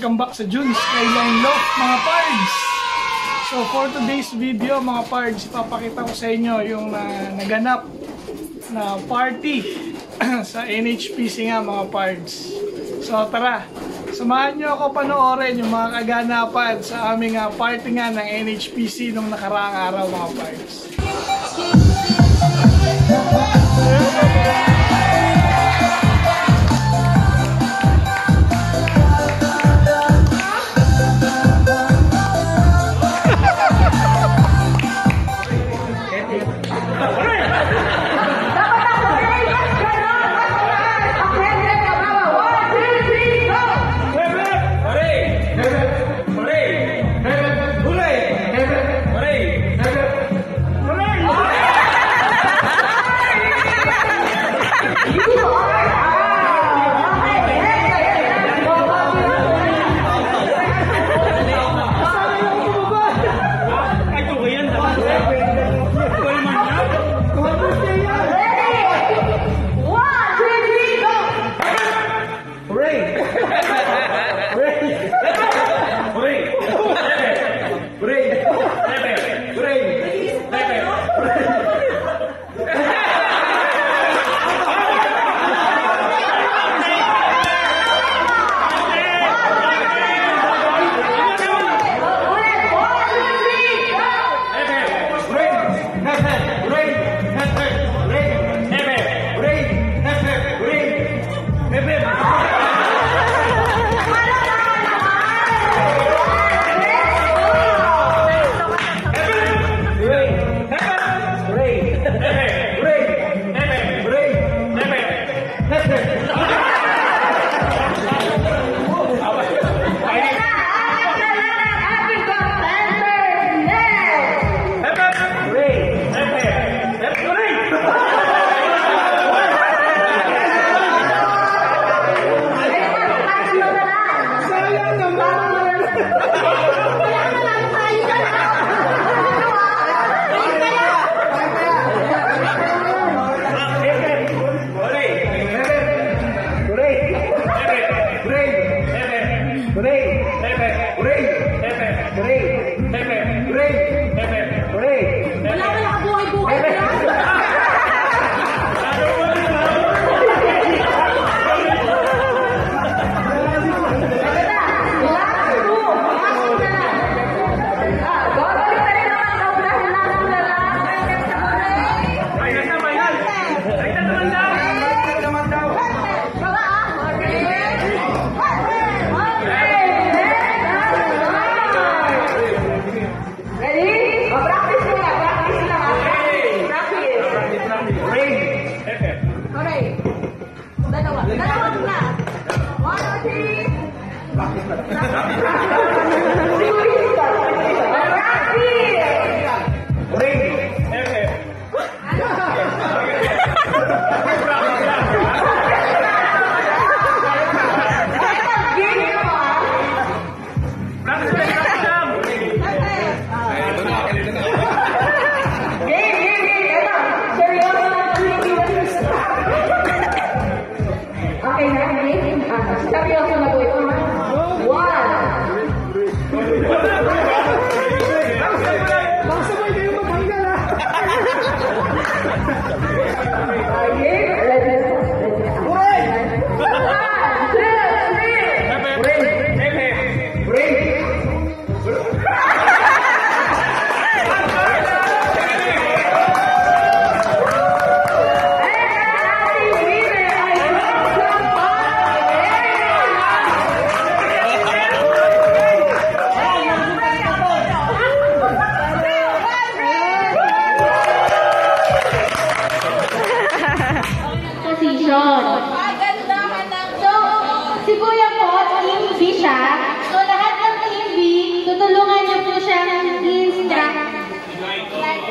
welcome back sa June's Skyline Loft mga pards. So for today's video mga pards, ipapakita ko sa inyo yung naganap na party sa NHPC nga mga pards. So tara, samahan nyo ako panoorin yung mga kaganapan sa aming party nga ng NHPC nung nakaraang araw mga pards.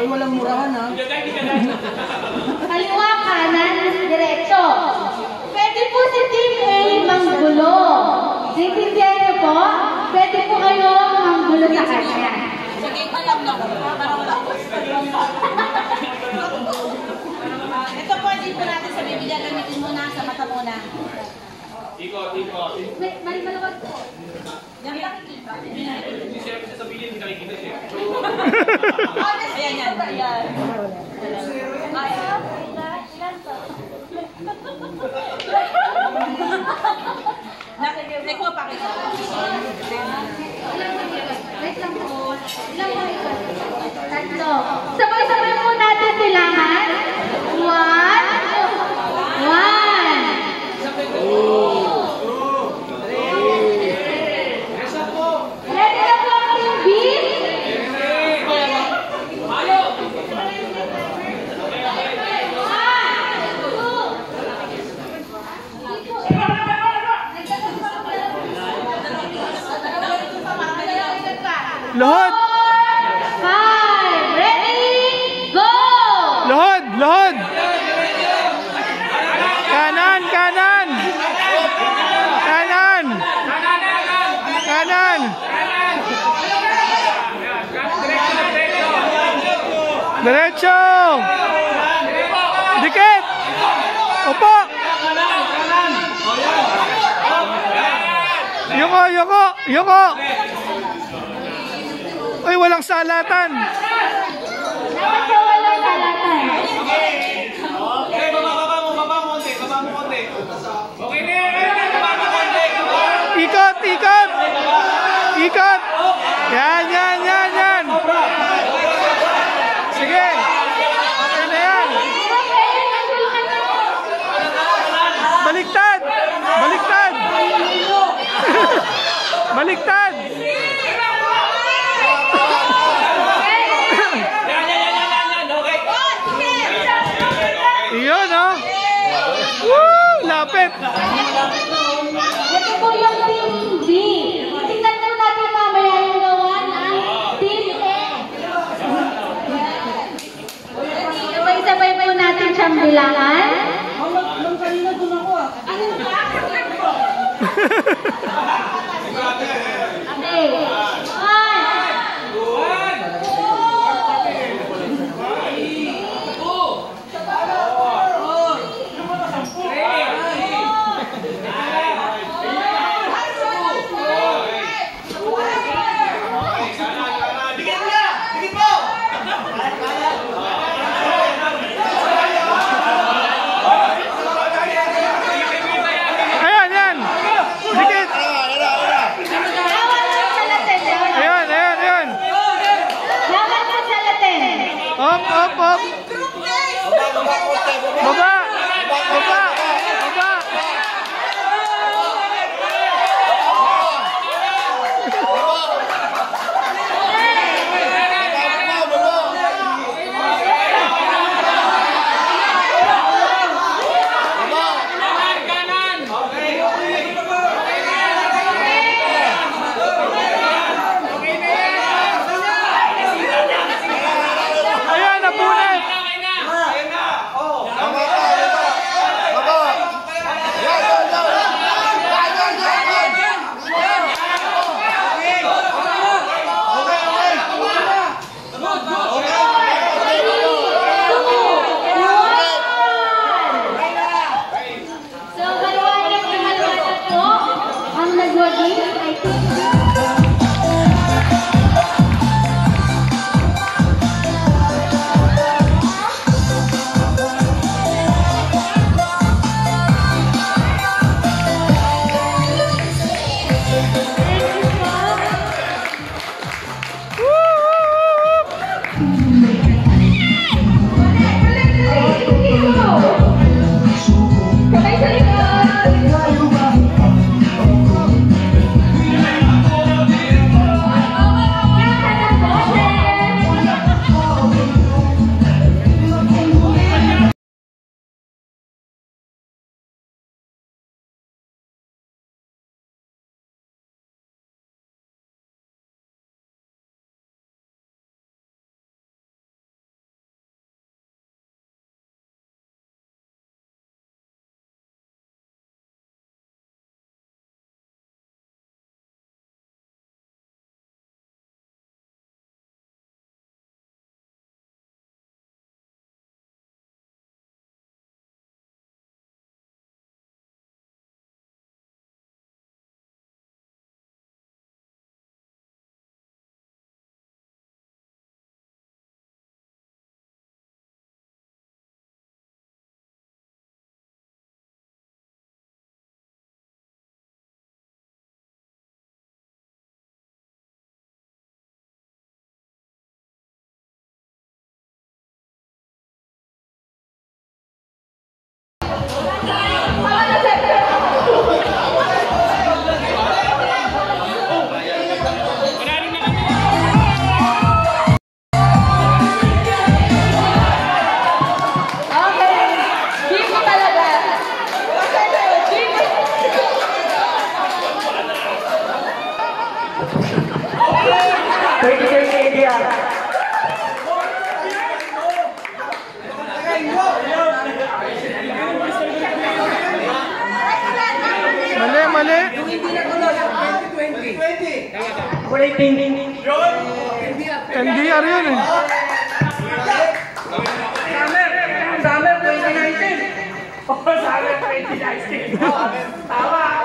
Walang murahan ha. Kaliwa, kanan, diretso. Pwede po si Team A manggulo. Naintindihan niyo po? Pwede po kayo manggulo sa kanya. Sige, alam na ko. Para wala ko. Ito po, hindi po natin sa bibigyan. Gamitin muna sa mata muna. Ikot, ikot. May malawag po. Yan nakikita. Hindi siya sasabihin, hindi nakikita siya. Ayan yan. Ayan. Ilan po? Nakuha pa kita. Wait lang po. Ilan po ito? Tatlo. Sabay-sabay po natin silangan. 1, 2. Ready na po ang team B? Lohod! 5. Ready? Go! Lohod! Lohod! Kanan! Kanan! Kanan! Kanan! Diretso! Dikit! Opo! Yuko! Yuko! Yuko! Ay, walang salatan! Dapat po walang salatan. Okay, baba mo konti. Okay na yan, baba mo konti. Ikot! Ikot! Ikot! Yan! Yan! Yan! Yan! Sige! Okay na yan! Baliktad! Baliktad! Baliktad! Iyon, oh! Woo! Lapit! Ito po yung team B. Tingnan po natin mamaya yung gawa ng team A. Sabay-sabay po natin siyang bilangan. Nung kanina doon ako ah. Okay. 1. Up, up, up! Baba! Baba! Baba! Mali, mali. NDR yun eh. Summer 2019. Oh, Summer 2019. Tama.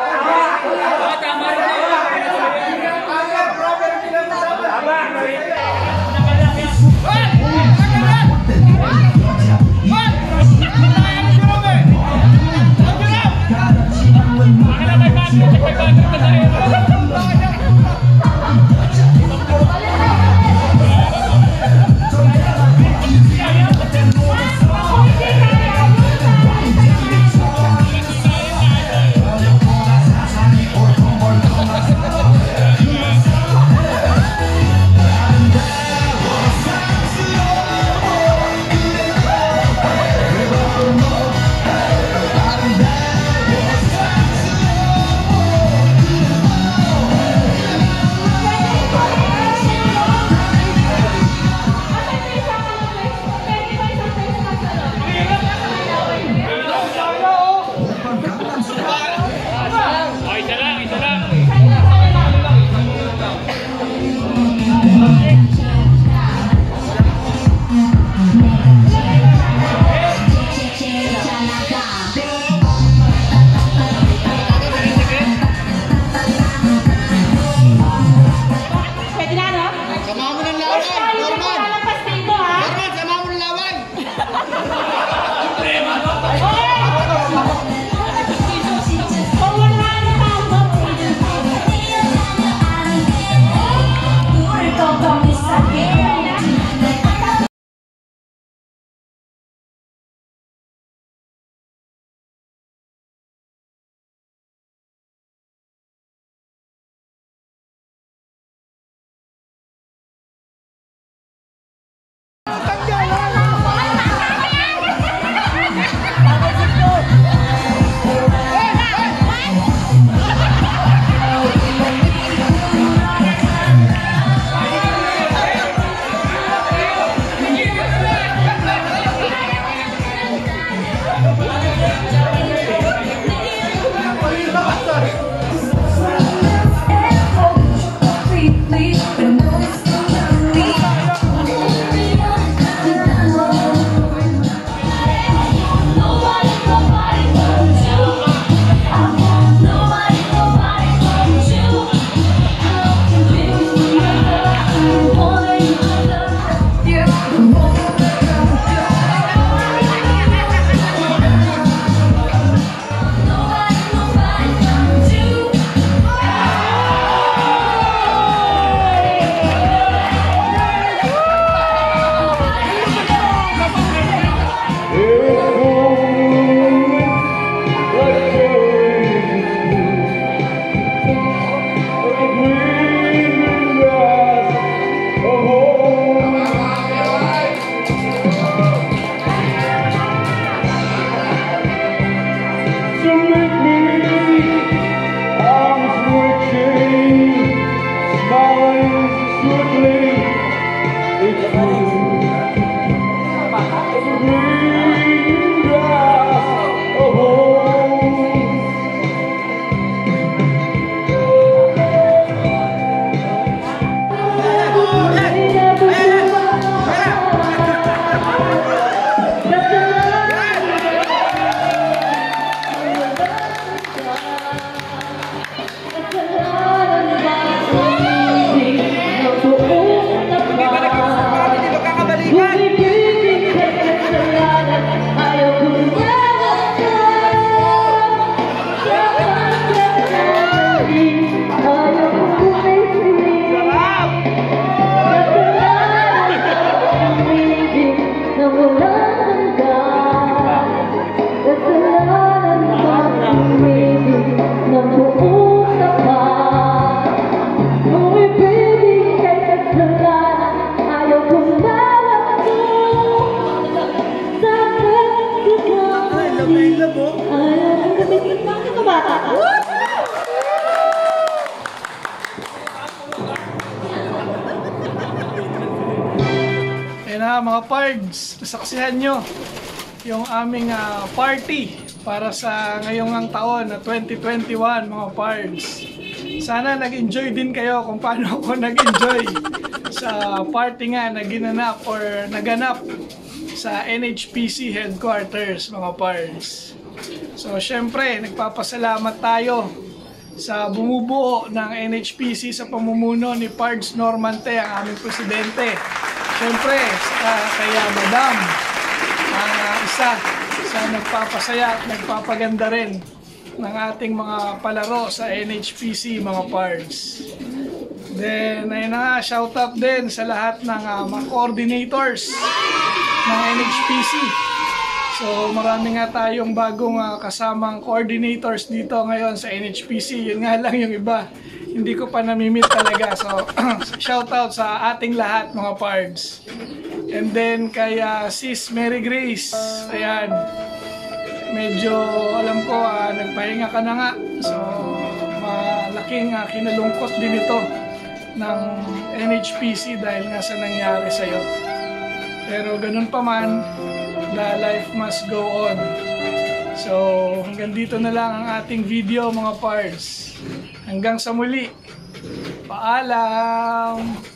Sana mga pards, nasaksihan nyo yung aming party para sa ngayong taon na 2021 mga pards. Sana nag-enjoy din kayo kung paano ako nag-enjoy sa party nga na ginanap or naganap sa NHPC headquarters mga pards. So syempre nagpapasalamat tayo sa bumubuo ng NHPC sa pamumuno ni Pards Normante, ang aming presidente. Syempre kaya Madam, isa sa nagpapasaya at nagpapaganda rin ng ating mga palaro sa NHPC mga pards. Then ayun na nga, shout out din sa lahat ng mga coordinators ng NHPC. So marami nga tayong bagong kasamang coordinators dito ngayon sa NHPC. Yun nga lang yung iba, hindi ko pa namimit talaga. So shout out sa ating lahat mga pards. And then kay Sis Mary Grace, ayan, medyo alam ko nagpahinga ka na nga. So malaking kinalungkot din ito ng NHPC dahil nga sa nangyari sa'yo. Pero ganun pa man, the life must go on. So hanggang dito na lang ang ating video mga pards. Hanggang sa muli. Paalam!